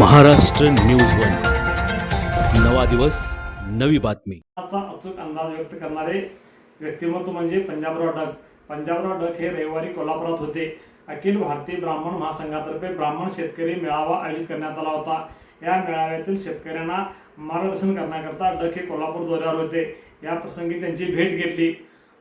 Maharashtra news one, नवा दिवस नवी बातमी. अचूक अंदाज व्यक्त करणारे व्यक्तिमत्व म्हणजे पंजाबराव डग. पंजाबराव डग हे रविवारी कोल्हापुरात होते. अखिल भारतीय ब्राह्मण महासंघातर्फे ब्राह्मण शेतकरी मेळावा आयोजित करण्यात आला होता. या मेळाव्यातील शेतकऱ्यांना मार्गदर्शन करण्याकरता डग हे कोल्हापूर दौऱ्यावर होते. या प्रसंगी त्यांची भेट घेतली.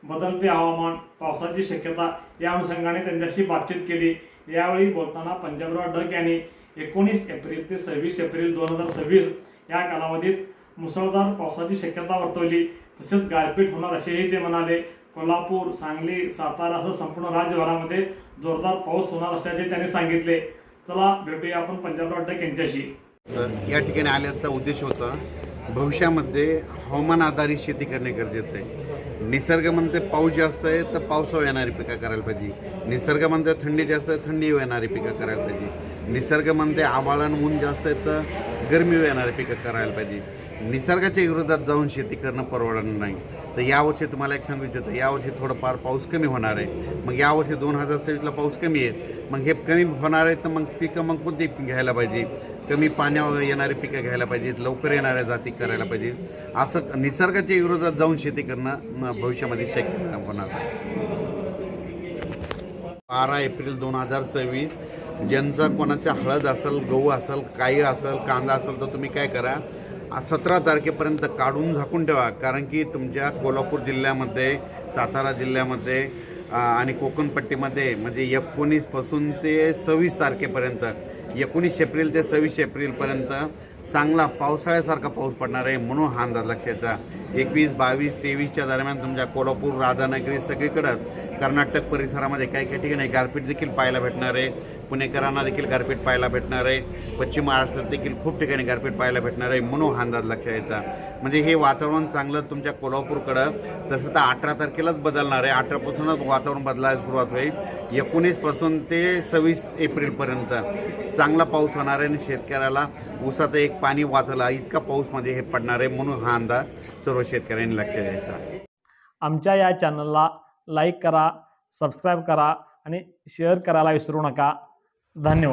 बदलते हवामान, पावसाची शक्यता या अनुषंगाने त्यांच्याशी बातचीत केली. यावेळी बोलताना पंजाबराव डग यांनी 19 एप्रिल ते 26 एप्रिल 2026 या कालावधीत मुसळधार पावसाची शक्यता वर्तवली. तसेच गारपीट होणार असेही ते म्हणाले. कोल्हापूर, सांगली, सातारा असं संपूर्ण राज्यभरामध्ये जोरदार पाऊस होणार असल्याचे त्यांनी सांगितले. चला भेटूया आपण पंजाबराव डग यांच्याशी. या ठिकाणी आल्याचा उद्देश होता भविष्यामध्ये हवामान आधारित शेती करणे गरजेचं आहे. निसर्ग म्हणते पाऊस जास्त आहे तर पावसावर येणारी पिकं करायला पाहिजे. निसर्ग म्हणते थंडी जास्त आहे, थंडीवर येणारी पिकं करायला पाहिजे. निसर्ग म्हणते आभाळान ऊन जास्त आहे तर गरमीवर येणारी पिकं करायला पाहिजे. निसर्गाच्या विरोधात जाऊन शेती करणं परवडणार नाही. तर यावर्षी तुम्हाला एक सांगू इच्छितो, यावर्षी थोडंफार पाऊस कमी होणार आहे. मग यावर्षी 2026ला पाऊस कमी आहे. मग हे कमी होणार आहे तर मग पिकं मग कोणती घ्यायला पाहिजे, कमी पाण्यावर येणारी पिकं घ्यायला पाहिजेत, लवकर येणाऱ्या जाती करायला पाहिजे. असं निसर्गाच्या विरोधात जाऊन शेती करणं भविष्यामध्ये शक्य होणार आहे. 12 एप्रिल 2026 ज्यांचा कोणाच्या हळद असेल, गहू असेल, काही असेल, कांदा असेल तर तुम्ही काय करा, 17 तारखेपर्यंत काढून झाकून ठेवा. कारण की तुमच्या कोल्हापूर जिल्ह्यामध्ये, सातारा जिल्ह्यामध्ये आणि कोकणपट्टीमध्ये म्हणजे 19 पासून ते 26 तारखेपर्यंत, 19 एप्रिल ते 26 एप्रिलपर्यंत चांगला पावसाळ्यासारखा पाऊस पडणार आहे. म्हणून हा अंदाज लक्षात. 21, 22, 23च्या दरम्यान तुमच्या कोल्हापूर, राधानगरी सगळीकडं कर्नाटक परिसरामध्ये काही काही ठिकाणी गारपीट देखील पाहायला भेटणार आहे. पुणेकरांना देखील गारपीट पाहायला भेटणार आहे. पश्चिम महाराष्ट्रात देखील खूप ठिकाणी गारपीट पाहायला भेटणार आहे. म्हणून हा अंदाज लक्षात यायचा. म्हणजे हे वातावरण चांगलं तुमच्या कोल्हापूरकडं तसं तर 18 तारखेलाच बदलणार आहे. 18 पासूनच वातावरण बदलायला सुरुवात होईल. 19 पासून ते 26 एप्रिलपर्यंत चांगला पाऊस होणार आहे आणि शेतकऱ्याला ऊसाचं एक पाणी वाचला इतका पाऊसमध्ये हे पडणार आहे. म्हणून हा अंदाज सर्व शेतकऱ्यांनी लक्षात द्यायचा. आमच्या या चॅनलला लाईक करा, सबस्क्राईब करा आणि शेअर करायला विसरू नका. धन्यवाद.